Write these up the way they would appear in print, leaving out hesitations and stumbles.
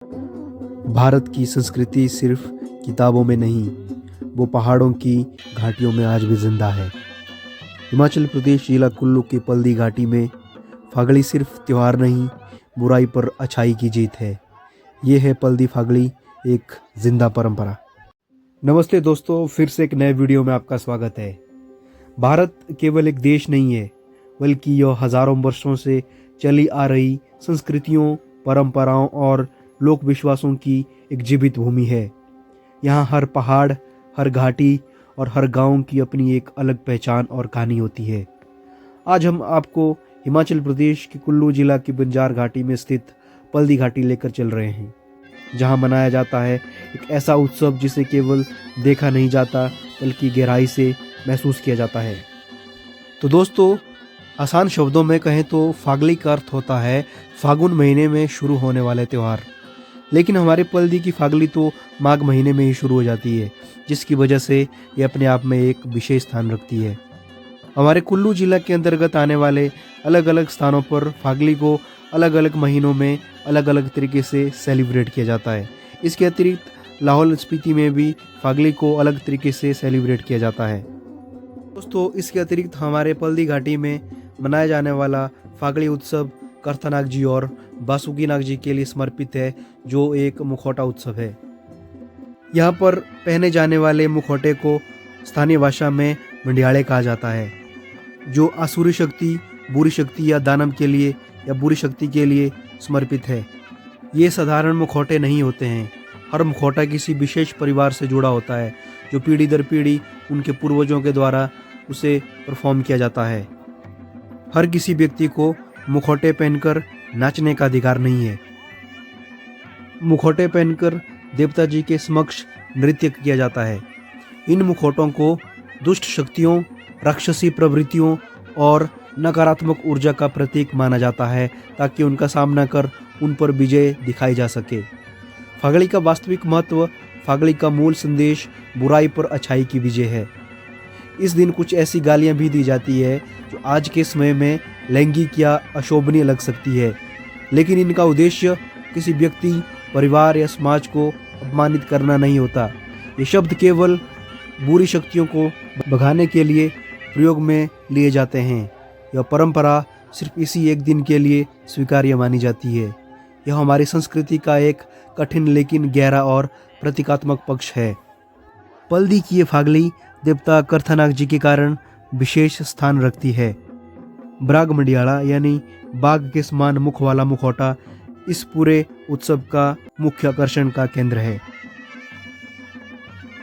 भारत की संस्कृति सिर्फ किताबों में नहीं, वो पहाड़ों की घाटियों में आज भी जिंदा है। हिमाचल प्रदेश जिला कुल्लू की पल्दी घाटी में फागड़ी सिर्फ त्यौहार नहीं, बुराई पर अच्छाई की जीत है। ये है पल्दी फागड़ी, एक जिंदा परंपरा। नमस्ते दोस्तों, फिर से एक नए वीडियो में आपका स्वागत है। भारत केवल एक देश नहीं है, बल्कि यह हजारों वर्षों से चली आ रही संस्कृतियों, परंपराओं और लोक विश्वासों की एक जीवित भूमि है। यहाँ हर पहाड़, हर घाटी और हर गांव की अपनी एक अलग पहचान और कहानी होती है। आज हम आपको हिमाचल प्रदेश के कुल्लू जिला की बंजार घाटी में स्थित पल्दी घाटी लेकर चल रहे हैं, जहाँ मनाया जाता है एक ऐसा उत्सव जिसे केवल देखा नहीं जाता, बल्कि गहराई से महसूस किया जाता है। तो दोस्तों, आसान शब्दों में कहें तो फागड़ी का अर्थ होता है फागुन महीने में शुरू होने वाले त्यौहार। लेकिन हमारे पल्दी की फागड़ी तो माघ महीने में ही शुरू हो जाती है, जिसकी वजह से ये अपने आप में एक विशेष स्थान रखती है। हमारे कुल्लू जिला के अंतर्गत आने वाले अलग अलग स्थानों पर फागड़ी को अलग अलग महीनों में अलग अलग तरीके से सेलिब्रेट किया जाता है। इसके अतिरिक्त लाहौल स्पीति में भी फागड़ी को अलग तरीके से सेलिब्रेट किया जाता है। दोस्तों, इसके अतिरिक्त हमारे पल्दी घाटी में मनाया जाने वाला फागड़ी उत्सव करथनाग जी और बासुकीनाग जी के लिए समर्पित है, जो एक मुखौटा उत्सव है। यहाँ पर पहने जाने वाले मुखौटे को स्थानीय भाषा में मंडियाड़े कहा जाता है, जो आसुरी शक्ति, बुरी शक्ति या दानव के लिए या बुरी शक्ति के लिए समर्पित है। ये साधारण मुखौटे नहीं होते हैं। हर मुखौटा किसी विशेष परिवार से जुड़ा होता है, जो पीढ़ी दर पीढ़ी उनके पूर्वजों के द्वारा उसे परफॉर्म किया जाता है। हर किसी व्यक्ति को मुखौटे पहनकर नाचने का अधिकार नहीं है। मुखौटे पहनकर देवता जी के समक्ष नृत्य किया जाता है। इन मुखौटों को दुष्ट शक्तियों, राक्षसी प्रवृत्तियों और नकारात्मक ऊर्जा का प्रतीक माना जाता है, ताकि उनका सामना कर उन पर विजय दिखाई जा सके। फागड़ी का वास्तविक महत्व, फागड़ी का मूल संदेश बुराई पर अच्छाई की विजय है। इस दिन कुछ ऐसी गालियां भी दी जाती है जो आज के समय में लैंगिक या अशोभनीय लग सकती है, लेकिन इनका उद्देश्य किसी व्यक्ति, परिवार या समाज को अपमानित करना नहीं होता। ये शब्द केवल बुरी शक्तियों को भगाने के लिए प्रयोग में लिए जाते हैं। यह परंपरा सिर्फ इसी एक दिन के लिए स्वीकार्य मानी जाती है। यह हमारी संस्कृति का एक कठिन लेकिन गहरा और प्रतीकात्मक पक्ष है। पल्दी की ये फागड़ी देवता करथनाग जी के कारण विशेष स्थान रखती है। ब्राग मंडियाड़ा यानी बाघ के समान मुख वाला मुखौटा इस पूरे उत्सव का मुख्य आकर्षण का केंद्र है।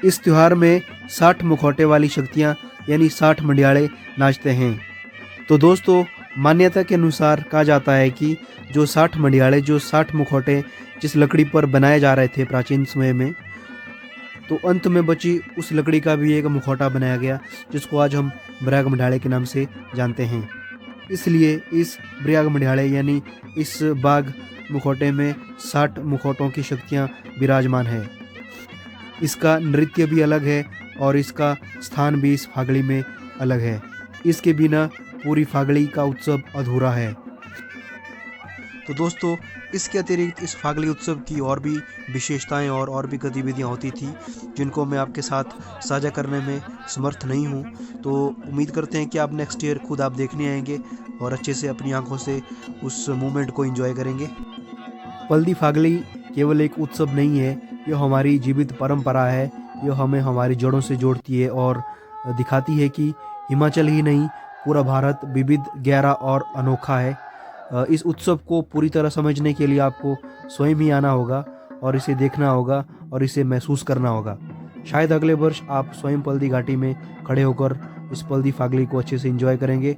इस त्योहार में 60 मुखौटे वाली शक्तियां यानी 60 मंडियाड़े नाचते हैं। तो दोस्तों, मान्यता के अनुसार कहा जाता है कि जो 60 मंडियाड़े, जो 60 मुखौटे जिस लकड़ी पर बनाए जा रहे थे प्राचीन समय में, तो अंत में बची उस लकड़ी का भी एक मुखौटा बनाया गया, जिसको आज हम ब्राग मंडियाड़े के नाम से जानते हैं। इसलिए इस ब्राग मंडियाड़े यानी इस बाघ मुखौटे में 60 मुखौटों की शक्तियाँ विराजमान है। इसका नृत्य भी अलग है और इसका स्थान भी इस फागड़ी में अलग है। इसके बिना पूरी फागड़ी का उत्सव अधूरा है। तो दोस्तों, इसके अतिरिक्त इस फागड़ी उत्सव की और भी विशेषताएं और भी गतिविधियां होती थी, जिनको मैं आपके साथ साझा करने में समर्थ नहीं हूं। तो उम्मीद करते हैं कि आप नेक्स्ट ईयर खुद आप देखने आएंगे और अच्छे से अपनी आंखों से उस मोमेंट को एंजॉय करेंगे। पल्दी फागड़ी केवल एक उत्सव नहीं है, यह हमारी जीवित परंपरा है। यह हमें हमारी जड़ों से जोड़ती है और दिखाती है कि हिमाचल ही नहीं, पूरा भारत विविध, गहरा और अनोखा है। इस उत्सव को पूरी तरह समझने के लिए आपको स्वयं ही आना होगा और इसे देखना होगा और इसे महसूस करना होगा। शायद अगले वर्ष आप स्वयं पल्दी घाटी में खड़े होकर इस पल्दी फागड़ी को अच्छे से एंजॉय करेंगे।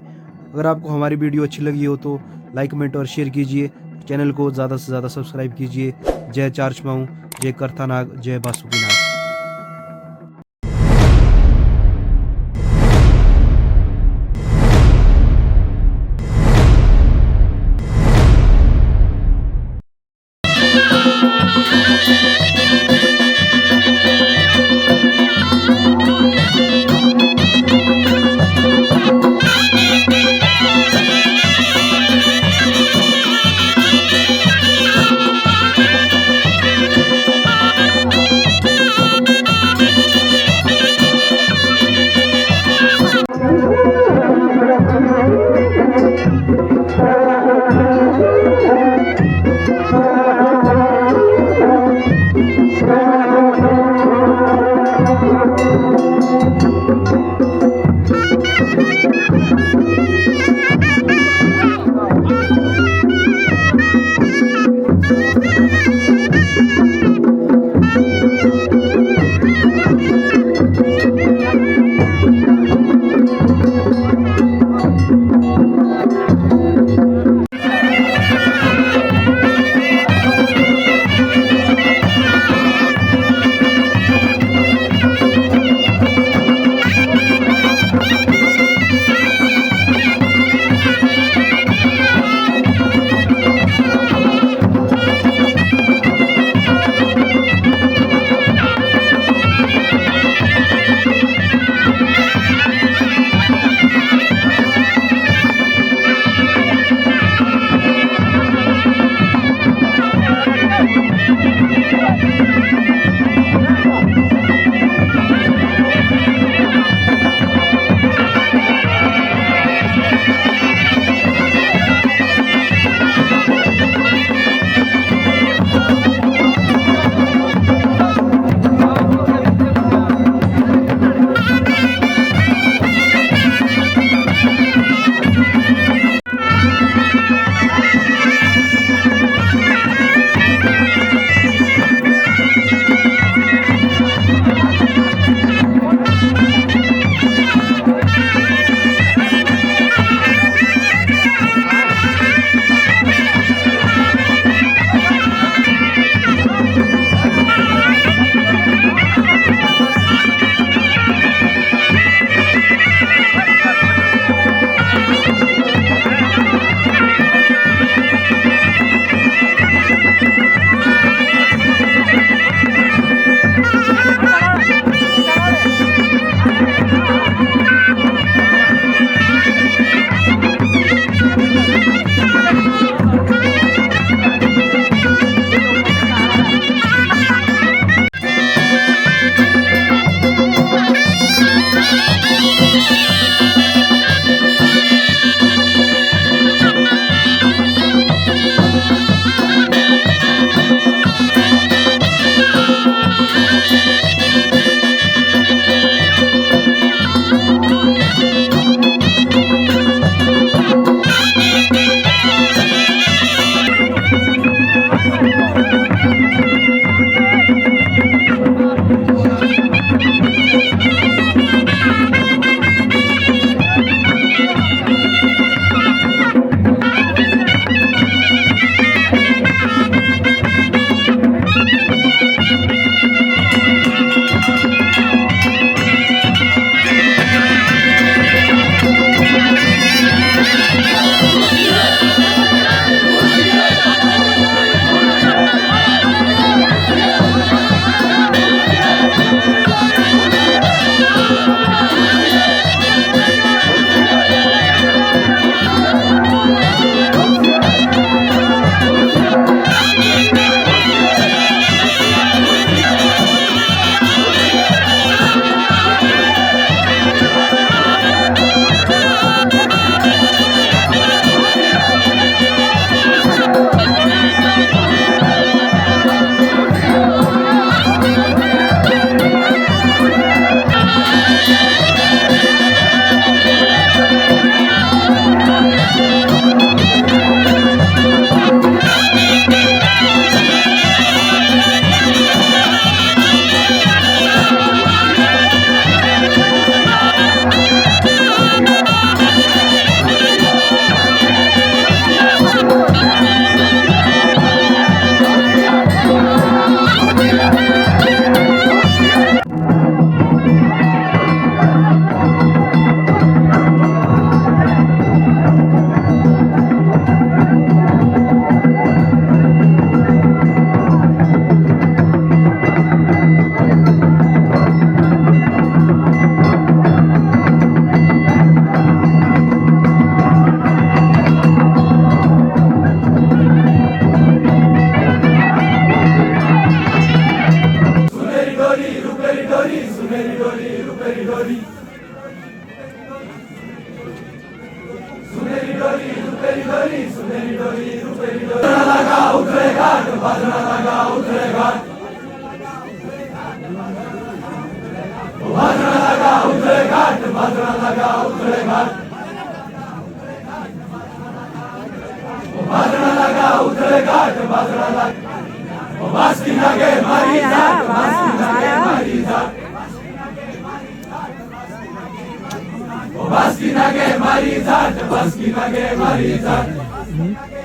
अगर आपको हमारी वीडियो अच्छी लगी हो तो लाइक, कमेंट और शेयर कीजिए। चैनल को ज़्यादा से ज़्यादा सब्सक्राइब कीजिए। जय चार्चमाऊ, जय करथनाग, जय बासुकीनाग।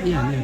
Iya, iya.